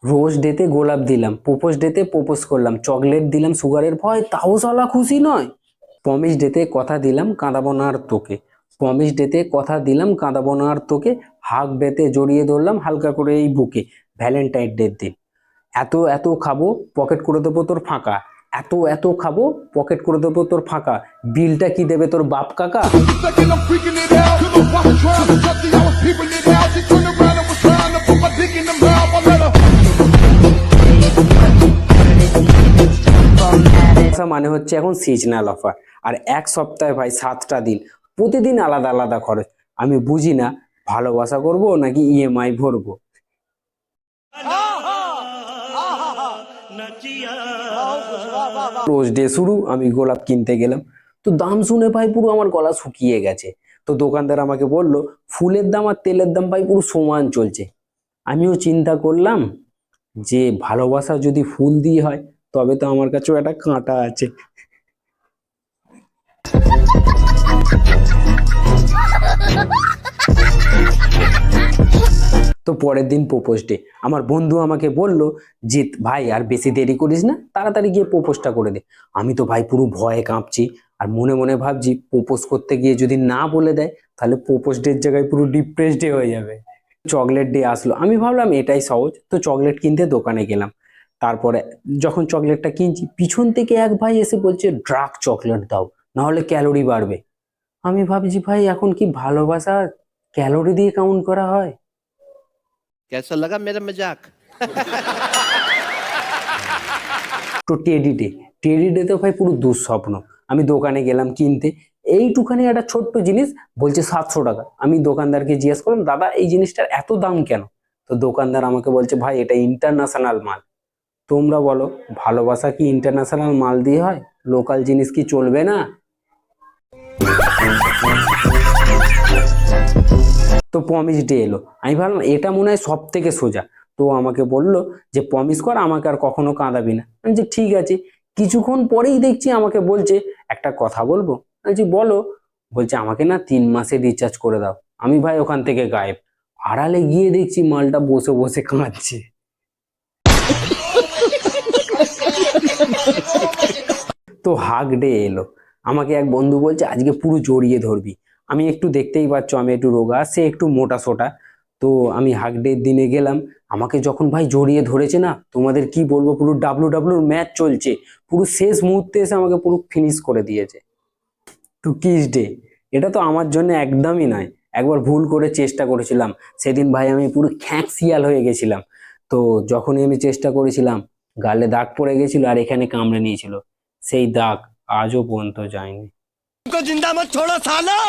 রোজ ডেতে গোলাপ দিলাম, প্রপোজ ডেতে প্রপোজ করলাম, চকলেট দিলাম সুগারের ভয়, তাও শালা খুশি নয়। প্রমিস ডেতে কথা দিলাম কাঁদাবো না আর তোকে, প্রমিস ডেতে কথা দিলাম কাঁদাবো না আর তোকে, হাগ ডেতে জড়িয়ে ধরলাম হালকা করে এই বুকে, ভ্যালেন্টাইন ডের দিন এত এত খাবো পকেট করে দেবো তোর ফাঁকা, এত এত খাবো পকেট করে দেবো তোর ফাঁকা, বিলটা কি দেবে তোর বাপ কাকা। মানে হচ্ছে এখন সিজনাল অফার, আর এক সপ্তাহে ভাই 7টা দিন, প্রতিদিন আলাদা আলাদা খরচ। আমি বুঝি না ভালোবাসা করব নাকি ইএমআই ভরবো। রোজ ডে শুরু, আমি গোলাপ কিনতে গেলাম, তো দাম শুনে ভাই পুরো আমার গলা শুকিয়ে গেছে। তো দোকানদার আমাকে বলল ফুলের দাম আর তেলের দাম ভাই পুরো সমান চলছে। আমিও চিন্তা করলাম যে ভালোবাসা যদি ফুল দিয়ে হয় তবে তো আমার কাছেও একটা কাঁটা আছে। তো পরের দিন প্রপোজ ডে, আমার বন্ধু আমাকে বলল জিৎ ভাই আর বেশি দেরি করিস না, তাড়াতাড়ি গিয়ে প্রপোজটা করে দে। আমি তো ভাই পুরো ভয়ে কাঁপছি, আর মনে মনে ভাবছি প্রপোজ করতে গিয়ে যদি না বলে দেয় তাহলে প্রপোজ ডের জায়গায় পুরো ডিপ্রেস ডে হয়ে যাবে। চকলেট ডে আসলো, আমি ভাবলাম এটাই সহজ, তো চকলেট কিনতে দোকানে গেলাম। তারপরে যখন চকলেটটা কিনছি পিছন থেকে এক ভাই এসে বলছে ডার্ক চকলেট দাও, না হলে ক্যালোরি বাড়বে। আমি ভাবছি ভাই এখন কি ভালোবাসা ক্যালোরি দিয়ে কাউন্ট করা হয়? कैसा लगा मेरा मजाक? তো টেডি ডে, টেডি ডে তো ভাই পুরো দুঃস্বপ্ন। আমি দোকানে গেলাম কিনতে, এইটুখানি একটা ছোট্ট জিনিস বলছে 700 টাকা। আমি দোকানদারকে জিজ্ঞেস করলাম দাদা এই জিনিসটার এত দাম কেন? তো দোকানদার আমাকে বলছে ভাই এটা ইন্টারন্যাশনাল মাল। তোমরা বলো ভালোবাসা কি ইন্টারন্যাশনাল মাল দিয়ে হয়? লোকাল জিনিস কি চলবে না? তো প্রমিস ডে এলো, আমি ভাবলাম এটা মনে হয় সব থেকে সোজা। তো আমাকে বললো যে প্রমিস কর আমাকে আর কখনো কাঁদাবি না। আমি যে ঠিক আছে। কিছুক্ষণ পরেই দেখছি আমাকে বলছে একটা কথা বলবো। আমি বলছি বলো। বলছে আমাকে না 3 মাসের রিচার্জ করে দাও। আমি ভাই ওখান থেকে গায়েব, আড়ালে গিয়ে দেখছি মালটা বসে বসে কাঁদছে। তো হাগ ডে এলো, আমাকে এক বন্ধু বলছে আজকে পুরো জড়িয়ে ধরবি। আমি একটু দেখতেই পাচ্ছ আমি একটু রোগা, সে একটু মোটা সোটা। তো আমি হাগ ডের দিনে গেলাম, আমাকে যখন ভাই জড়িয়ে ধরেছে না তোমাদের কি বলবো, পুরো ডাব্লিউডাব্লিউর ম্যাচ চলছে, পুরো শেষ মুহূর্তে এসে আমাকে পুরো ফিনিশ করে দিয়েছে। তো কিস ডে, এটা তো আমার জন্য একদমই নয়। একবার ভুল করে চেষ্টা করেছিলাম, সেদিন ভাই আমি পুরো খ্যাঁকশিয়াল হয়ে গেছিলাম। তো যখনই আমি চেষ্টা করেছিলাম গালে দাগ পড়ে গেছিল আর এখানে কামড়ে নিয়েছিল, সেই দাগ আজও পর্যন্ত যায়নি। हमको जिंदा मत छोड़ो सालो,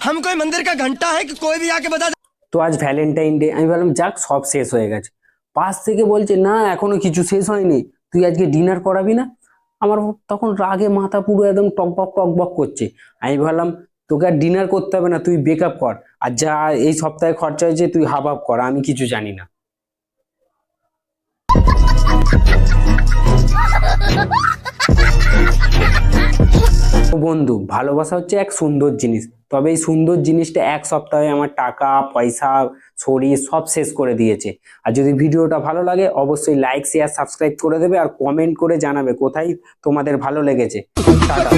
हम कोई मंदिर का घंटा है कि कोई भी आके बता। তো আজ ভ্যালেন্টাইন ডে, আমি ভাবলাম যাক সব শেষ হয়ে গেছে। পাশ থেকে বলছে না এখনো কিছু শেষ হয়নি, তুই আজকে ডিনার করাবি না? আমার তখন রাগে মাথা পুরো একদম টকবক টকবক করছে। আমি ভাবলাম তোকে আর ডিনার করতে হবে না, তুই বেকআপ কর, আর যা এই সপ্তাহে খরচা হয়েছে তুই হাফ হাফ কর, আমি কিছু জানি না। বন্ধু ভালোবাসা হচ্ছে এক সুন্দর জিনিস, তবে এই সুন্দর জিনিসটা এক সপ্তাহে আমার টাকা পয়সা শরীর সব শেষ করে দিয়েছে। আর যদি ভিডিওটা ভালো লাগে অবশ্যই লাইক শেয়ার সাবস্ক্রাইব করে দেবে, আর কমেন্ট করে জানাবে কোথায় তোমাদের ভালো লেগেছে। টাটা।